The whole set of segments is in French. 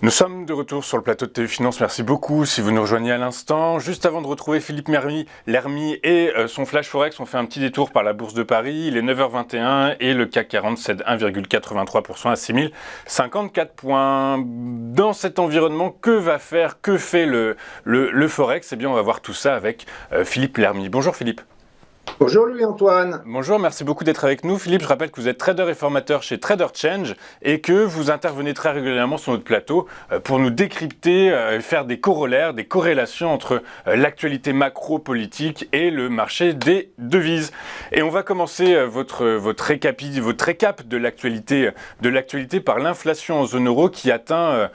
Nous sommes de retour sur le plateau de TV Finance, merci beaucoup si vous nous rejoignez à l'instant. Juste avant de retrouver Philippe Lermy et son Flash Forex, on fait un petit détour par la Bourse de Paris. Il est 9h21 et le CAC 40 cède 1,83% à 6054 points. Dans cet environnement, que fait le Forex? Eh bien, on va voir tout ça avec Philippe Lermy. Bonjour Philippe. Bonjour Louis-Antoine. Bonjour, merci beaucoup d'être avec nous. Philippe, je rappelle que vous êtes trader et formateur chez Trader Change et que vous intervenez très régulièrement sur notre plateau pour nous décrypter, faire des corollaires, des corrélations entre l'actualité macro-politique et le marché des devises. Et on va commencer votre récap de l'actualité par l'inflation en zone euro qui atteint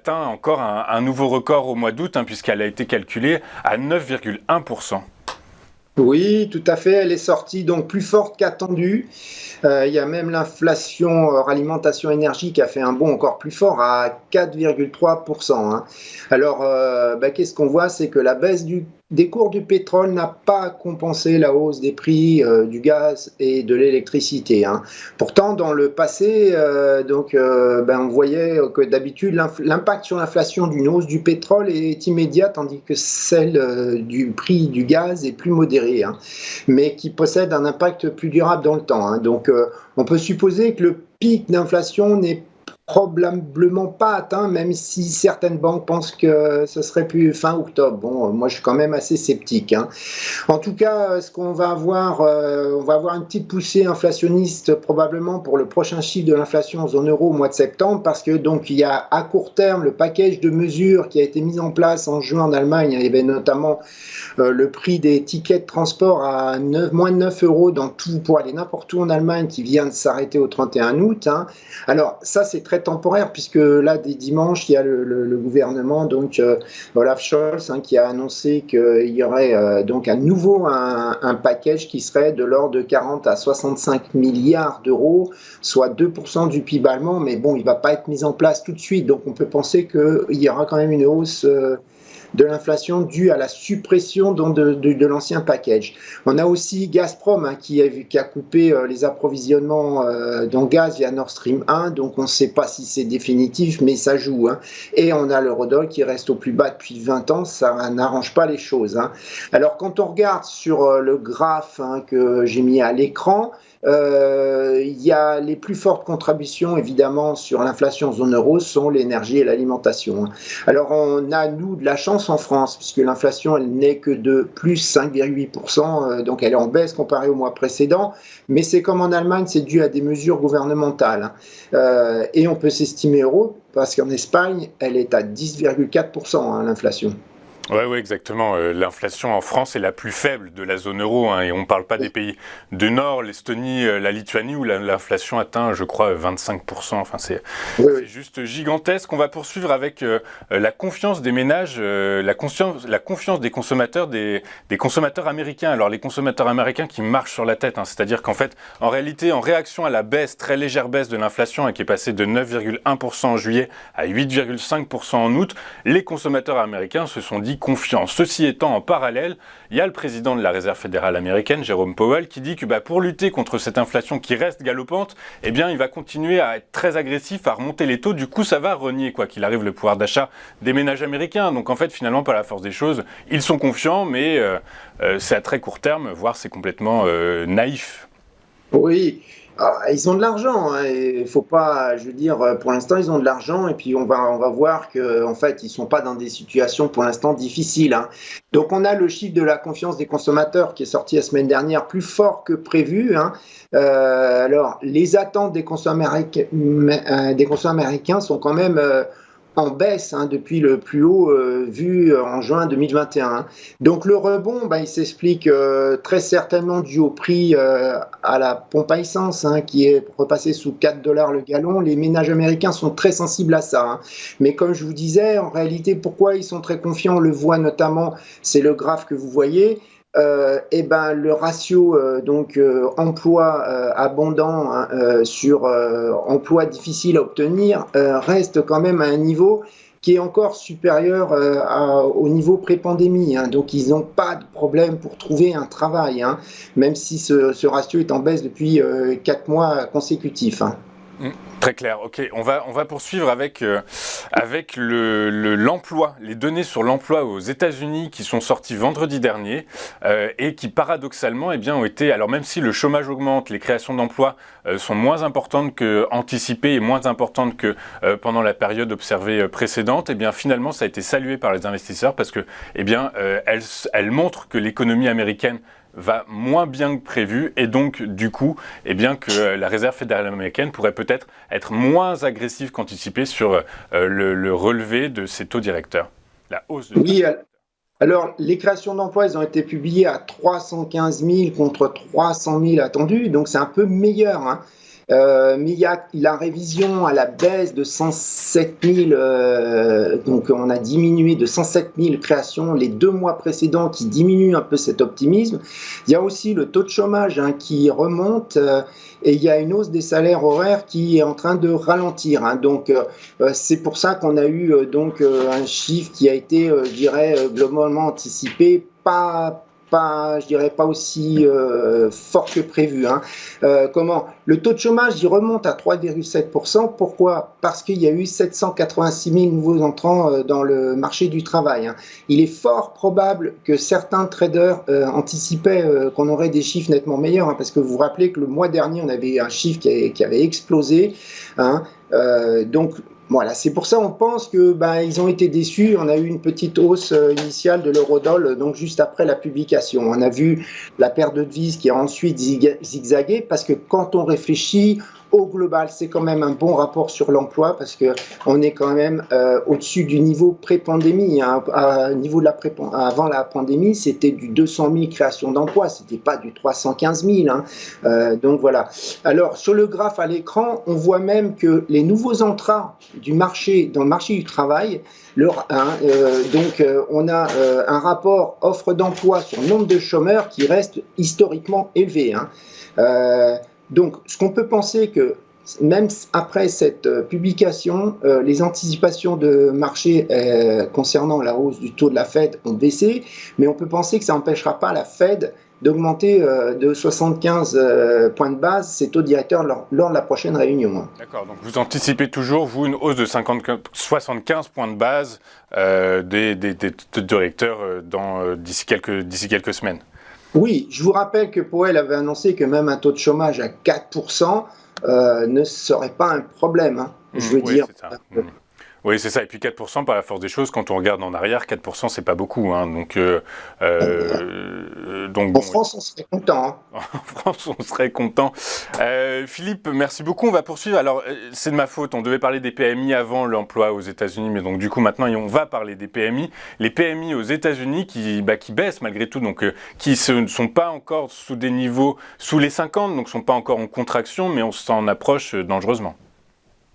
encore un nouveau record au mois d'août, puisqu'elle a été calculée à 9,1%. Oui, tout à fait. Elle est sortie donc plus forte qu'attendue. Il y a même l'inflation hors alimentation énergie qui a fait un bond encore plus fort à 4,3%. Alors, qu'est-ce qu'on voit? C'est que la baisse des cours du pétrole n'a pas compensé la hausse des prix du gaz et de l'électricité. Pourtant, dans le passé, on voyait que d'habitude, l'impact sur l'inflation d'une hausse du pétrole est immédiat, tandis que celle du prix du gaz est plus modérée, mais qui possède un impact plus durable dans le temps. Donc, on peut supposer que le pic d'inflation n'est probablement pas atteint, même si certaines banques pensent que ce serait plus fin octobre. Bon, moi je suis quand même assez sceptique. En tout cas, ce qu'on va avoir, on va avoir une petite poussée inflationniste probablement pour le prochain chiffre de l'inflation en zone euro au mois de septembre, parce que donc il y a à court terme le package de mesures qui a été mis en place en juin en Allemagne. Il y avait notamment le prix des tickets de transport à moins de 9 euros dans tout pour aller n'importe où en Allemagne, qui vient de s'arrêter au 31 août. Alors ça c'est très temporaire, puisque là dès dimanche il y a le gouvernement, donc Olaf Scholz, qui a annoncé qu'il y aurait donc à nouveau un package qui serait de l'ordre de 40 à 65 milliards d'euros, soit 2% du PIB allemand, mais bon, il ne va pas être mis en place tout de suite, donc on peut penser qu'il y aura quand même une hausse de l'inflation due à la suppression de l'ancien package. On a aussi Gazprom qui a coupé les approvisionnements en gaz via Nord Stream 1, donc on ne sait pas si c'est définitif, mais ça joue. Et on a l'eurodoll qui reste au plus bas depuis 20 ans, ça n'arrange pas les choses. Alors quand on regarde sur le graphe que j'ai mis à l'écran, il y a les plus fortes contributions évidemment sur l'inflation en zone euro sont l'énergie et l'alimentation. Alors on a nous de la chance en France, puisque l'inflation elle n'est que de plus 5,8%, donc elle est en baisse comparée au mois précédent, mais c'est comme en Allemagne, c'est dû à des mesures gouvernementales. Et on peut s'estimer euro, parce qu'en Espagne elle est à 10,4% l'inflation. Oui, exactement. L'inflation en France est la plus faible de la zone euro, et on ne parle pas des pays du Nord, l'Estonie, la Lituanie, où l'inflation atteint, je crois, 25%. Enfin, c'est juste gigantesque. On va poursuivre avec la confiance des ménages, la confiance des consommateurs, des consommateurs américains. Alors, les consommateurs américains qui marchent sur la tête, c'est-à-dire qu'en fait, en réalité, en réaction à la baisse, très légère baisse de l'inflation, qui est passée de 9,1% en juillet à 8,5% en août, les consommateurs américains se sont dit confiance. Ceci étant, en parallèle, il y a le président de la Réserve fédérale américaine, Jerome Powell, qui dit que pour lutter contre cette inflation qui reste galopante, eh bien, il va continuer à être très agressif, à remonter les taux. Du coup, ça va renier, quoi qu'il arrive, le pouvoir d'achat des ménages américains. Donc, en fait, finalement, par la force des choses, ils sont confiants, mais c'est à très court terme, voire c'est complètement naïf. Oui. Ils ont de l'argent, il faut pas, je veux dire, pour l'instant ils ont de l'argent et puis on va voir que en fait ils sont pas dans des situations pour l'instant difficiles. Donc on a le chiffre de la confiance des consommateurs qui est sorti la semaine dernière plus fort que prévu. Alors les attentes des consommateurs américains sont quand même en baisse depuis le plus haut vu en juin 2021. Donc le rebond, il s'explique très certainement dû au prix à la pompe à essence qui est repassé sous 4 $ le gallon. Les ménages américains sont très sensibles à ça. Mais comme je vous disais, en réalité, pourquoi ils sont très confiants, on le voit notamment, c'est le graphe que vous voyez. Le ratio emploi abondant sur emploi difficile à obtenir reste quand même à un niveau qui est encore supérieur au niveau pré-pandémie. Donc ils n'ont pas de problème pour trouver un travail, même si ce ratio est en baisse depuis 4 mois consécutifs. Très clair. Ok, on va poursuivre avec l'emploi, les données sur l'emploi aux États-Unis qui sont sorties vendredi dernier et qui paradoxalement ont été, alors même si le chômage augmente, les créations d'emplois sont moins importantes que anticipées et moins importantes que pendant la période observée précédente, finalement ça a été salué par les investisseurs parce que elle montre que l'économie américaine va moins bien que prévu et donc du coup que la Réserve fédérale américaine pourrait peut-être être moins agressive qu'anticipé sur le relevé de ses taux directeurs, la hausse de... Oui, alors les créations d'emplois, elles ont été publiées à 315 000 contre 300 000 attendus, donc c'est un peu meilleur, hein. Mais il y a la révision à la baisse de 107 000, donc on a diminué de 107 000 créations les 2 mois précédents qui diminuent un peu cet optimisme. Il y a aussi le taux de chômage qui remonte et il y a une hausse des salaires horaires qui est en train de ralentir, hein. Donc c'est pour ça qu'on a eu un chiffre qui a été, je dirais, globalement anticipé, je dirais pas aussi fort que prévu, hein. Le taux de chômage il remonte à 3,7%. Pourquoi? Parce qu'il y a eu 786 000 nouveaux entrants dans le marché du travail, hein. Il est fort probable que certains traders anticipaient qu'on aurait des chiffres nettement meilleurs, hein, parce que vous vous rappelez que le mois dernier on avait un chiffre qui avait explosé, hein. Donc voilà, c'est pour ça on pense que ils ont été déçus. On a eu une petite hausse initiale de l'eurodoll, donc juste après la publication. On a vu la paire de devises qui a ensuite zigzagué parce que quand on réfléchit au global, c'est quand même un bon rapport sur l'emploi parce que on est quand même au-dessus du niveau pré-pandémie, hein. Niveau de avant la pandémie, c'était du 200 000 créations d'emplois, c'était pas du 315 000, hein. Donc voilà. Alors sur le graphe à l'écran, on voit même que les nouveaux entrants dans le marché du travail, on a un rapport offre d'emploi sur le nombre de chômeurs qui reste historiquement élevé, hein. Donc, ce qu'on peut penser que même après cette publication, les anticipations de marché concernant la hausse du taux de la Fed ont baissé, mais on peut penser que ça n'empêchera pas la Fed d'augmenter de 75 points de base ses taux directeurs lors de la prochaine réunion. D'accord, donc vous anticipez toujours, vous, une hausse de 75 points de base des taux directeurs d'ici quelques semaines. Oui, je vous rappelle que Powell avait annoncé que même un taux de chômage à 4% ne serait pas un problème, hein. Je veux dire. C'est ça. Oui, c'est ça. Et puis 4%, par la force des choses, quand on regarde en arrière, 4%, c'est pas beaucoup, hein. En France, on serait content, hein. En France, on serait content. Philippe, merci beaucoup. On va poursuivre. Alors, c'est de ma faute. On devait parler des PMI avant l'emploi aux États-Unis, mais donc du coup, maintenant, on va parler des PMI. Les PMI aux États-Unis qui baissent malgré tout, donc qui ne sont pas encore sous des niveaux sous les 50, donc ne sont pas encore en contraction, mais on s'en approche dangereusement.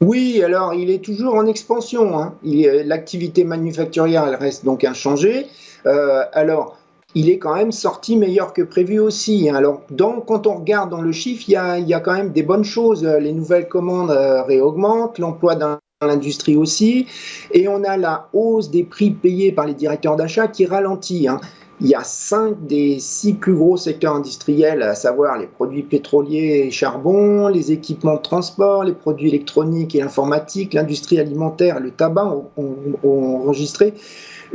Oui, alors il est toujours en expansion, hein. L'activité manufacturière, elle reste donc inchangée. Alors, il est quand même sorti meilleur que prévu aussi, hein. Alors, quand on regarde dans le chiffre, il y a quand même des bonnes choses. Les nouvelles commandes réaugmentent, l'emploi dans l'industrie aussi, et on a la hausse des prix payés par les directeurs d'achat qui ralentit, hein. Il y a 5 des 6 plus gros secteurs industriels, à savoir les produits pétroliers et charbon, les équipements de transport, les produits électroniques et informatiques, l'industrie alimentaire et le tabac ont enregistré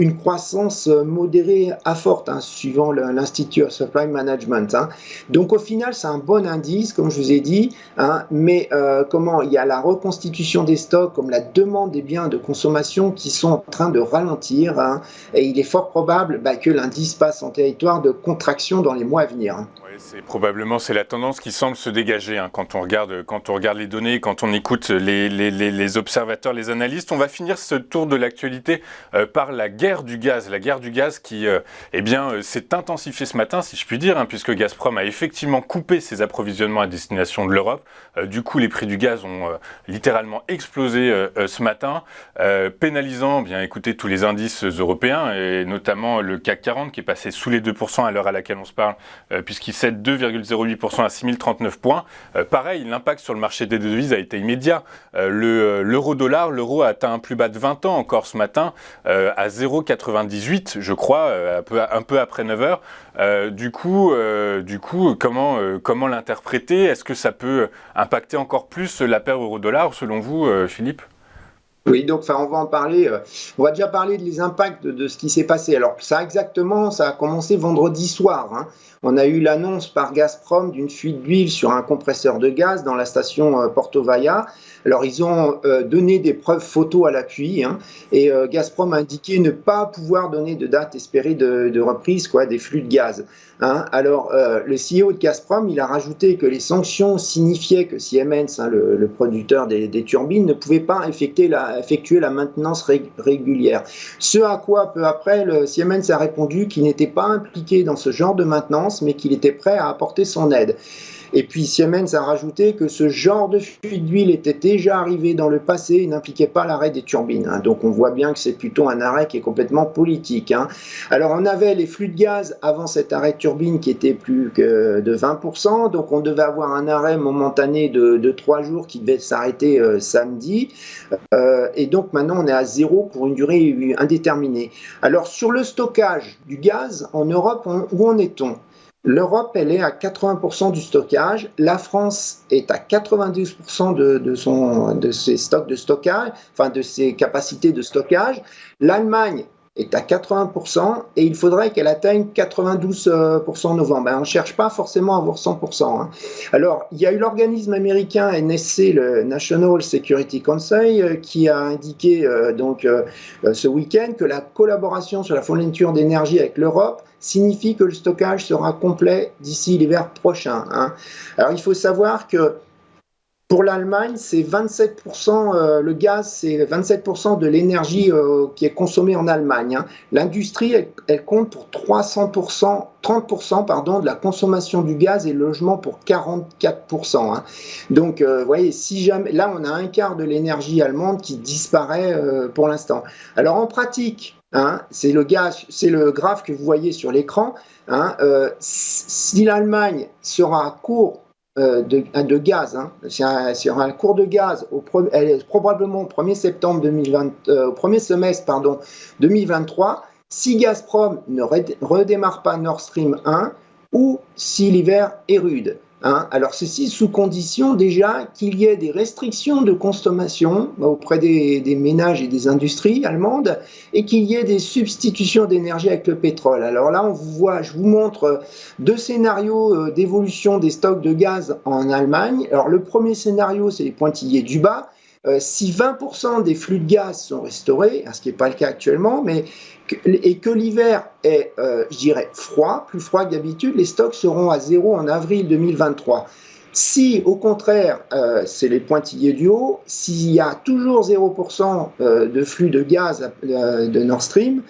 une croissance modérée à forte, hein, suivant l'Institut of Supply Management, hein. Donc au final, c'est un bon indice, comme je vous ai dit, hein, mais il y a la reconstitution des stocks, comme la demande des biens de consommation qui sont en train de ralentir, hein, et il est fort probable que l'indice passe en territoire de contraction dans les mois à venir, hein. C'est la tendance qui semble se dégager, hein, quand on regarde les données, quand on écoute les observateurs, les analystes. On va finir ce tour de l'actualité par la guerre du gaz. La guerre du gaz qui s'est intensifiée ce matin, si je puis dire, hein, puisque Gazprom a effectivement coupé ses approvisionnements à destination de l'Europe. Du coup, les prix du gaz ont littéralement explosé ce matin, pénalisant écoutez, tous les indices européens, et notamment le CAC 40 qui est passé sous les 2% à l'heure à laquelle on se parle, puisqu'il cède 2,08% à 6039 points. Pareil, l'impact sur le marché des devises a été immédiat. L'euro-dollar, l'euro a atteint un plus bas de 20 ans encore ce matin, à 0,8 0,98, je crois, un peu après 9 heures. Du coup, comment l'interpréter? Est-ce que ça peut impacter encore plus la paire euro-dollar, selon vous, Philippe? Oui, donc on va en parler. On va déjà parler des impacts de ce qui s'est passé. Alors ça a commencé vendredi soir, hein. On a eu l'annonce par Gazprom d'une fuite d'huile sur un compresseur de gaz dans la station Porto Vaia. Alors ils ont donné des preuves photos à l'appui, hein, et Gazprom a indiqué ne pas pouvoir donner de date espérée de reprise des flux de gaz, hein. Alors le CEO de Gazprom, il a rajouté que les sanctions signifiaient que Siemens, hein, le producteur des turbines, ne pouvait pas effectuer la maintenance régulière. Ce à quoi peu après le Siemens a répondu qu'il n'était pas impliqué dans ce genre de maintenance, mais qu'il était prêt à apporter son aide. Et puis Siemens a rajouté que ce genre de fuite d'huile était déjà arrivé dans le passé et n'impliquait pas l'arrêt des turbines, hein. Donc on voit bien que c'est plutôt un arrêt qui est complètement politique, hein. Alors on avait les flux de gaz avant cet arrêt de turbine qui était plus que de 20%, donc on devait avoir un arrêt momentané de 3 jours qui devait s'arrêter samedi, et donc maintenant on est à 0 pour une durée indéterminée. Alors sur le stockage du gaz en Europe, où en est-on? L'Europe, elle est à 80% du stockage. La France est à 92% de ses stocks de stockage, enfin de ses capacités de stockage. L'Allemagne est à 80% et il faudrait qu'elle atteigne 92% en novembre. On ne cherche pas forcément à avoir 100%, hein. Alors, il y a eu l'organisme américain NSC, le National Security Council, qui a indiqué ce week-end que la collaboration sur la fourniture d'énergie avec l'Europe signifie que le stockage sera complet d'ici l'hiver prochain, hein. Alors, il faut savoir que pour l'Allemagne, c'est 27%, le gaz, c'est 27% de l'énergie qui est consommée en Allemagne, hein. L'industrie, elle compte pour 30% de la consommation du gaz et le logement pour 44%, hein. Donc, vous voyez, si jamais, là, on a un quart de l'énergie allemande qui disparaît pour l'instant. Alors, en pratique, hein, c'est le graphe que vous voyez sur l'écran, hein, si l'Allemagne sera à court de gaz, hein, sur un cours de gaz probablement au 1er septembre 2020, au premier semestre 2023, si Gazprom ne redémarre pas Nord Stream 1 ou si l'hiver est rude, hein. Alors ceci sous condition déjà qu'il y ait des restrictions de consommation auprès des ménages et des industries allemandes et qu'il y ait des substitutions d'énergie avec le pétrole. Alors là, je vous montre deux scénarios d'évolution des stocks de gaz en Allemagne. Alors le premier scénario, c'est les pointillés du bas. Si 20% des flux de gaz sont restaurés, ce qui n'est pas le cas actuellement, et que l'hiver est, je dirais, plus froid que d'habitude, les stocks seront à 0 en avril 2023. Si, au contraire, c'est les pointillés du haut, s'il y a toujours 0% de flux de gaz de Nord Stream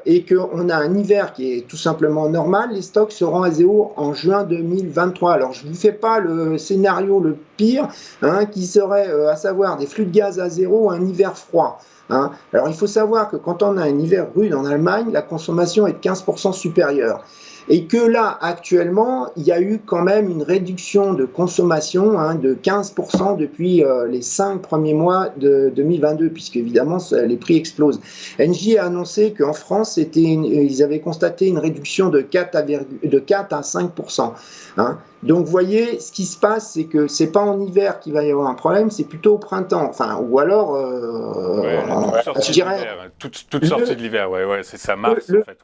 et qu'on a un hiver qui est tout simplement normal, les stocks seront à 0 en juin 2023. Alors, je ne vous fais pas le scénario le pire, hein, qui serait à savoir des flux de gaz à 0, un hiver froid, hein. Alors, il faut savoir que quand on a un hiver rude en Allemagne, la consommation est de 15% supérieure. Et que là, actuellement, il y a eu quand même une réduction de consommation, hein, de 15% depuis les 5 premiers mois de 2022, puisque évidemment, les prix explosent. Engie a annoncé qu'en France, ils avaient constaté une réduction de 4 à 5%, hein. Donc, vous voyez, ce qui se passe, c'est que c'est pas en hiver qu'il va y avoir un problème, c'est plutôt au printemps. Enfin, ou alors, je dirais, toute sortie de l'hiver, c'est ça, mars, en fait,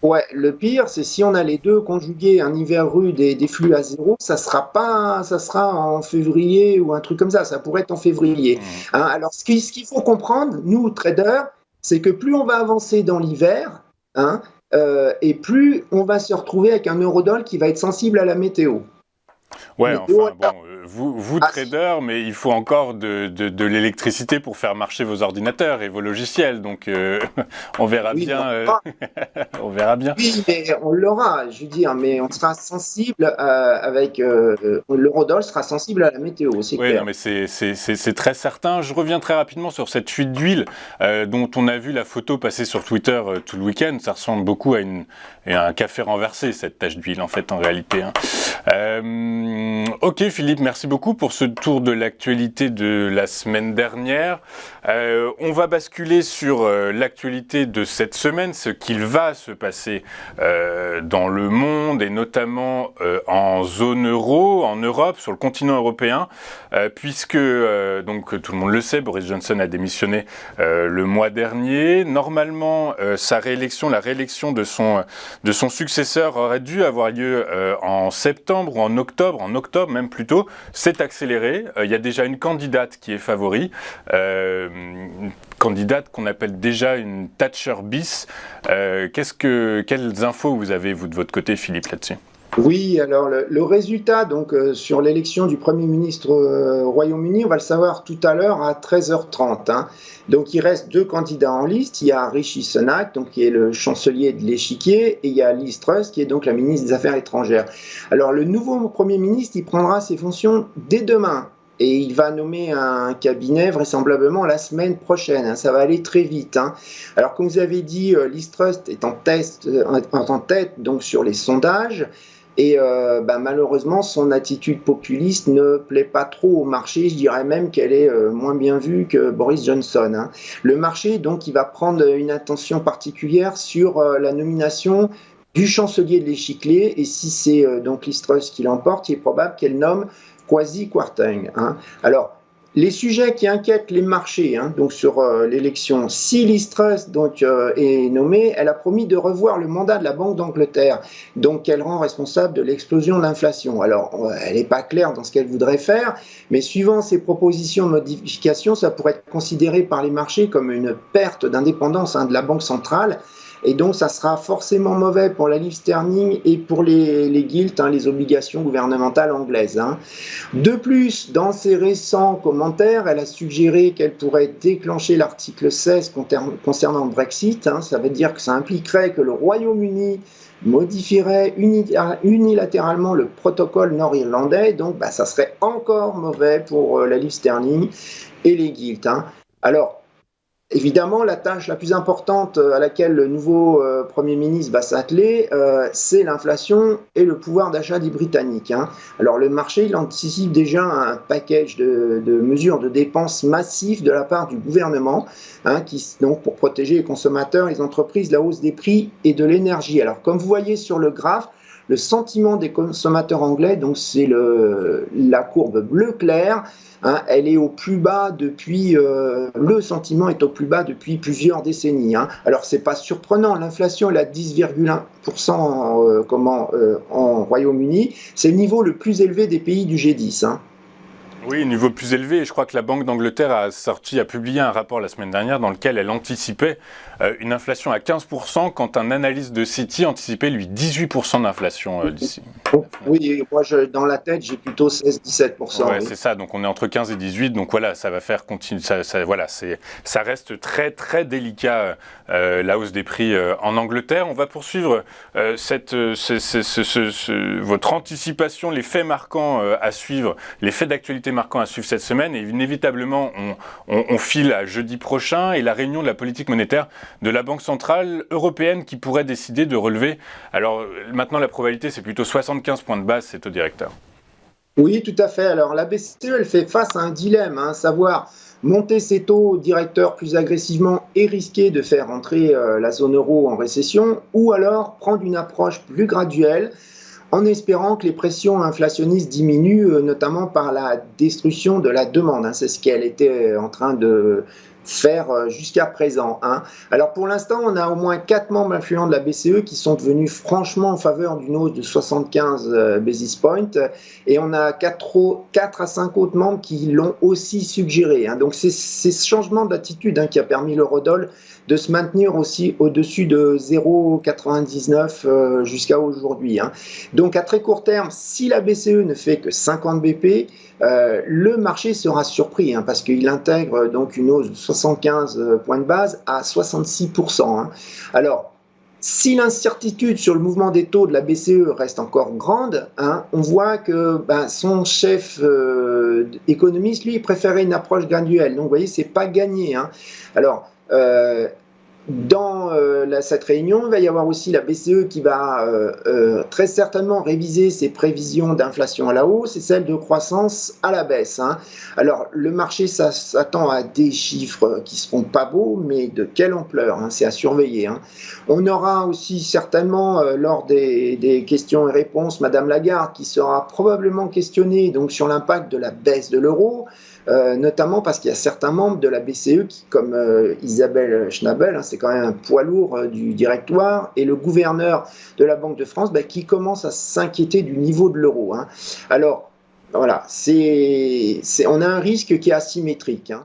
Ouais, le pire, c'est si on a les deux conjugués, un hiver rude et des flux à 0, ça sera en février ou un truc comme ça pourrait être en février, hein. Alors, ce qu'il faut comprendre, nous, traders, c'est que plus on va avancer dans l'hiver, hein, et plus on va se retrouver avec un eurodoll qui va être sensible à la météo. Ouais, enfin bon, vous trader, mais il faut encore de l'électricité pour faire marcher vos ordinateurs et vos logiciels, donc on verra bien. On verra bien. Oui, mais on l'aura, je veux dire, mais on sera sensible avec l'eurodoll sera sensible à la météo, c'est clair. Non, mais c'est très certain. Je reviens très rapidement sur cette fuite d'huile dont on a vu la photo passer sur Twitter tout le week-end. Ça ressemble beaucoup à un café renversé, cette tache d'huile, en fait, en réalité, hein. Ok Philippe, merci beaucoup pour ce tour de l'actualité de la semaine dernière. On va basculer sur l'actualité de cette semaine, ce qu'il va se passer dans le monde et notamment en zone euro, en Europe, sur le continent européen, puisque, donc tout le monde le sait, Boris Johnson a démissionné le mois dernier. Normalement, sa réélection, la réélection de son successeur aurait dû avoir lieu en septembre ou en octobre même plutôt. C'est accéléré. Il y a déjà une candidate qui est favori, une candidate qu'on appelle déjà une Thatcher bis. Quelles infos vous avez, vous, de votre côté, Philippe, là-dessus ? Oui, alors le résultat donc sur l'élection du Premier ministre au Royaume-Uni, on va le savoir tout à l'heure à 13h30. Hein. Donc il reste deux candidats en liste. Il y a Rishi Sunak, donc, qui est le chancelier de l'Échiquier, et il y a Liz Truss, qui est donc la ministre des Affaires étrangères. Alors le nouveau Premier ministre, il prendra ses fonctions dès demain. Et il va nommer un cabinet vraisemblablement la semaine prochaine. Hein, ça va aller très vite. Hein. Alors, comme vous avez dit, Liz Truss est en tête donc, sur les sondages. Et malheureusement, son attitude populiste ne plaît pas trop au marché. Je dirais même qu'elle est moins bien vue que Boris Johnson. Hein. Le marché, donc, il va prendre une attention particulière sur la nomination du chancelier de l'Échiquier. Et si c'est donc Liz Truss qui l'emporte, il est probable qu'elle nomme Kwasi Kwarteng. Hein. Alors, les sujets qui inquiètent les marchés donc sur l'élection, si Liz Truss donc, est nommée, elle a promis de revoir le mandat de la Banque d'Angleterre, donc qu'elle rend responsable de l'explosion de l'inflation. Alors, elle n'est pas claire dans ce qu'elle voudrait faire, mais suivant ses propositions de modification, ça pourrait être considéré par les marchés comme une perte d'indépendance de la Banque centrale. Et donc, ça sera forcément mauvais pour la livre sterling et pour les gilts, les obligations gouvernementales anglaises. Hein. De plus, dans ses récents commentaires, elle a suggéré qu'elle pourrait déclencher l'article 16 concernant le Brexit. Hein. Ça veut dire que ça impliquerait que le Royaume-Uni modifierait unilatéralement le protocole nord-irlandais. Donc, ça serait encore mauvais pour la livre sterling et les gilts. Hein. Alors, évidemment, la tâche la plus importante à laquelle le nouveau Premier ministre va s'atteler, c'est l'inflation et le pouvoir d'achat des Britanniques. Hein. Alors le marché, il anticipe déjà un package de mesures de dépenses massives de la part du gouvernement, donc pour protéger les consommateurs, les entreprises, de la hausse des prix et de l'énergie. Alors comme vous voyez sur le graphe, le sentiment des consommateurs anglais, donc c'est la courbe bleu clair, elle est au plus bas depuis, le sentiment est au plus bas depuis plusieurs décennies. Hein. Alors c'est pas surprenant, l'inflation est à 10,1% en Royaume-Uni, c'est le niveau le plus élevé des pays du G10. Hein. Oui, niveau plus élevé. Je crois que la Banque d'Angleterre a publié un rapport la semaine dernière dans lequel elle anticipait une inflation à 15% quand un analyste de Citi anticipait, lui, 18% d'inflation d'ici. Oui, moi, dans la tête, j'ai plutôt 16-17%. Ouais, oui. c'est ça. Donc, on est entre 15 et 18. Donc, voilà, ça va faire continuer. Ça reste très, très délicat, la hausse des prix en Angleterre. On va poursuivre votre anticipation, les faits marquants à suivre, les faits d'actualité marquants à suivre cette semaine. Et inévitablement, on file à jeudi prochain et la réunion de la politique monétaire de la Banque centrale européenne qui pourrait décider de relever. Alors, maintenant, la probabilité, c'est plutôt 75 points de base, c'est au directeur. Oui, tout à fait. Alors la BCE, elle fait face à un dilemme, savoir monter ses taux directeurs plus agressivement et risquer de faire entrer la zone euro en récession, ou alors prendre une approche plus graduelle en espérant que les pressions inflationnistes diminuent, notamment par la destruction de la demande. C'est ce qu'elle était en train de faire jusqu'à présent. Alors pour l'instant, on a au moins 4 membres influents de la BCE qui sont devenus franchement en faveur d'une hausse de 75 basis points et on a 4 à 5 autres membres qui l'ont aussi suggéré. Donc c'est ce changement d'attitude qui a permis l'eurodoll de se maintenir aussi au-dessus de 0,99 jusqu'à aujourd'hui. Donc à très court terme, si la BCE ne fait que 50 BP, le marché sera surpris parce qu'il intègre donc une hausse de 75 points de base à 66%. Alors, si l'incertitude sur le mouvement des taux de la BCE reste encore grande, on voit que son chef économiste, lui, préférait une approche graduelle. Donc, vous voyez, c'est pas gagné. Alors, Dans cette réunion, il va y avoir aussi la BCE qui va très certainement réviser ses prévisions d'inflation à la hausse et celles de croissance à la baisse. Hein. Alors, le marché s'attend à des chiffres qui ne seront pas beaux, mais de quelle ampleur, hein, c'est à surveiller. Hein. On aura aussi certainement, lors des questions et réponses, Madame Lagarde qui sera probablement questionnée donc, sur l'impact de la baisse de l'euro. Notamment parce qu'il y a certains membres de la BCE qui, comme Isabelle Schnabel, hein, c'est quand même un poids lourd du directoire, et le gouverneur de la Banque de France qui commence à s'inquiéter du niveau de l'euro. Hein. Alors, voilà, on a un risque qui est asymétrique. Hein.